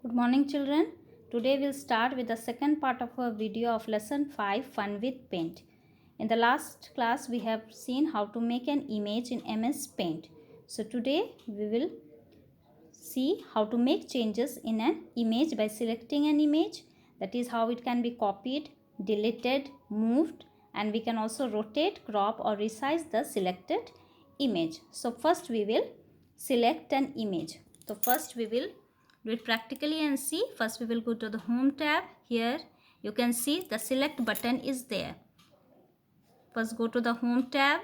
Good morning children. Today we'll start with the second part of our video of lesson 5 Fun with Paint. In the last class we have seen how to make an image in MS Paint. So today we will see how to make changes in an image by selecting an image. That is how it can be copied, deleted, moved, and we can also rotate, crop or resize the selected image. So first we will select an image. So first we will do it practically and see. First we will go to the home tab. Here you can see the select button is there. First go to the home tab,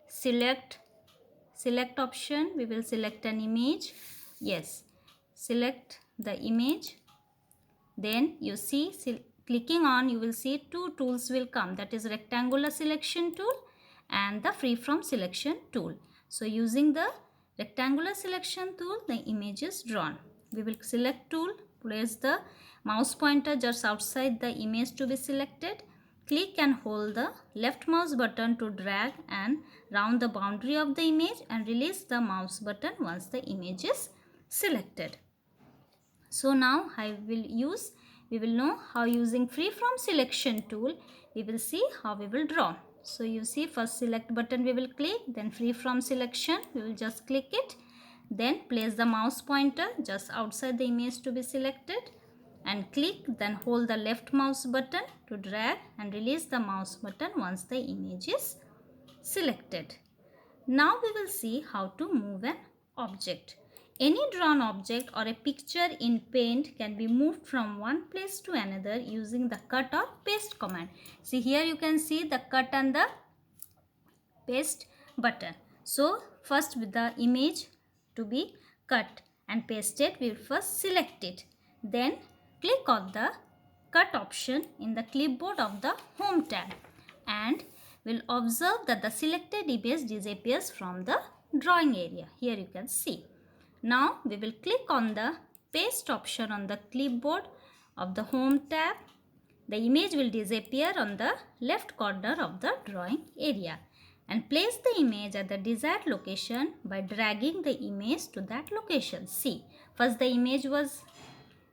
select option. We will select an image. Yes, select the image. Then you see clicking on, you will see two tools will come, that is rectangular selection tool and the freeform selection tool. So using the rectangular selection tool, the image is drawn. We will select tool, place the mouse pointer just outside the image to be selected. Click and hold the left mouse button to drag and round the boundary of the image and release the mouse button once the image is selected. So now we will know how using freeform selection tool, we will see how we will draw. So you see, first select button we will click, then freeform selection, we will just click it. Then place the mouse pointer just outside the image to be selected and click, then hold the left mouse button to drag and release the mouse button once the image is selected. Now we will see how to move an object. Any drawn object or a picture in Paint can be moved from one place to another using the cut or paste command. See, here you can see the cut and the paste button. So first with the image to be cut and pasted, we will first select it. Then click on the cut option in the clipboard of the home tab and we'll observe that the selected image disappears from the drawing area. Here you can see. Now we will click on the paste option on the clipboard of the home tab. The image will disappear on the left corner of the drawing area and place the image at the desired location by dragging the image to that location. See, first the image was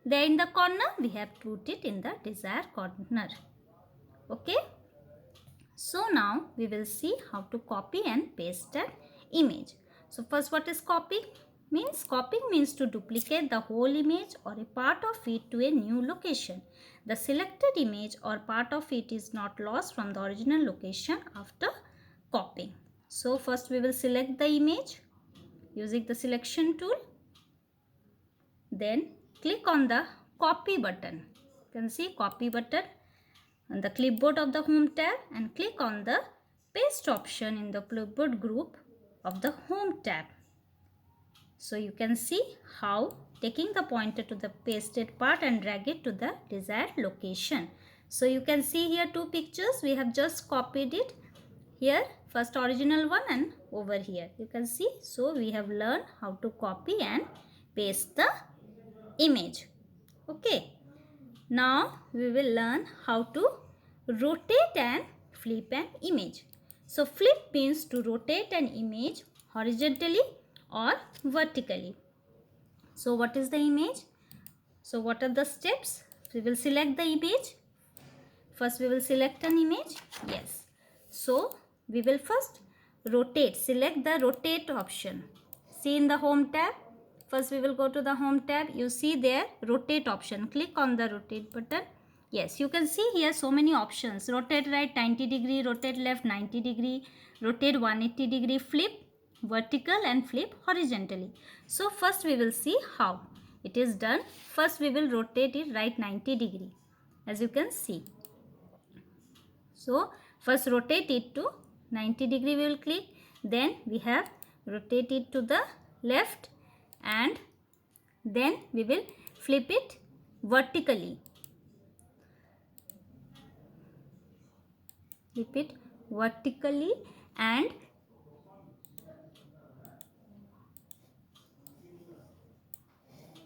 there in the corner, we have put it in the desired corner. Okay. So now we will see how to copy and paste an image. So first, what is copy? Copying means to duplicate the whole image or a part of it to a new location. The selected image or part of it is not lost from the original location after copying. So first we will select the image using the selection tool. Then click on the copy button. You can see copy button on the clipboard of the home tab and click on the paste option in the clipboard group of the home tab. So you can see how taking the pointer to the pasted part and drag it to the desired location. So you can see here two pictures, we have just copied it. Here first original one and over here you can see. So we have learned how to copy and paste the image. Okay. Now we will learn how to rotate and flip an image. So flip means to rotate an image horizontally or vertically. So what is the image? So what are the steps? We will select the image. First we will select an image. Yes. So we will first rotate. Select the rotate option. See in the home tab. First we will go to the home tab. You see there rotate option. Click on the rotate button. Yes, you can see here so many options. Rotate right 90 degree, rotate left 90 degree, rotate 180 degree, flip vertical and flip horizontally. So first we will see how it is done. First we will rotate it right 90 degree as you can see. So first rotate it to 90 degree we will click. Then we have rotate it to the left and then we will flip it vertically. Flip it vertically and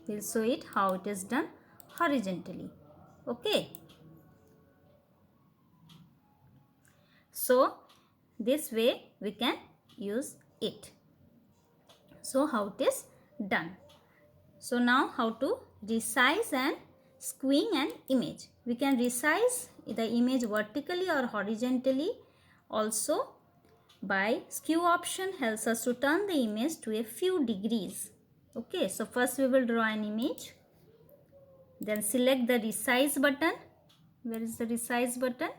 we'll show it how it is done horizontally. Okay. So this way we can use it. So how it is done. So now how to resize and skewing an image. We can resize the image vertically or horizontally. Also, by skew option helps us to turn the image to a few degrees. Okay, so first we will draw an image. Then select the resize button. Where is the resize button?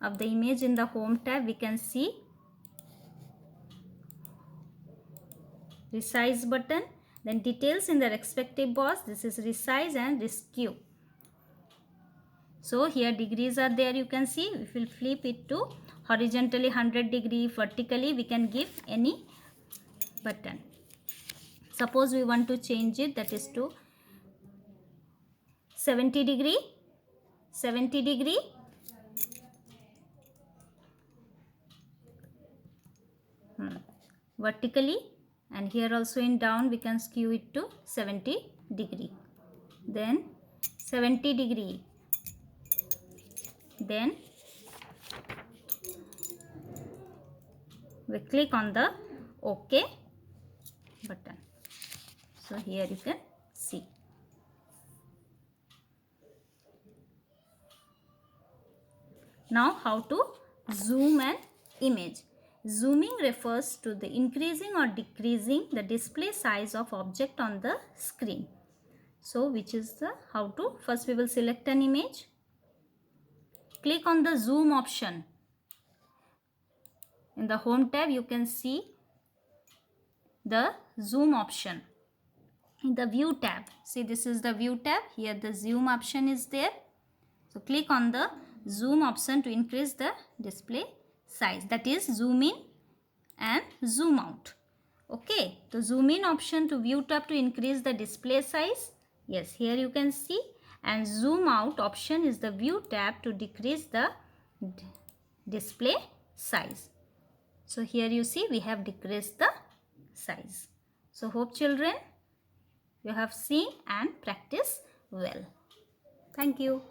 Of the image in the home tab, we can see resize button. Then details in the respective box. This is resize and rescue. So here degrees are there, you can see. If we will flip it to horizontally 100 degree, vertically we can give any button. Suppose we want to change it, that is to 70 degree, 70 degree. Vertically, and here also in down we can skew it to 70 degree. Then 70 degree. Then we click on the OK button. So here you can see. Now how to zoom an image. Zooming refers to the increasing or decreasing the display size of object on the screen. So which is the how to? First we will select an image. Click on the zoom option. In the home tab you can see the zoom option. In the view tab, see this is the view tab. Here the zoom option is there. So click on the zoom option to increase the display size, that is zoom in and zoom out. Okay, the zoom in option to view tab to increase the display size. Yes, here you can see, and zoom out option is the view tab to decrease the display size. So here you see we have decreased the size. So hope children you have seen and practiced well. Thank you.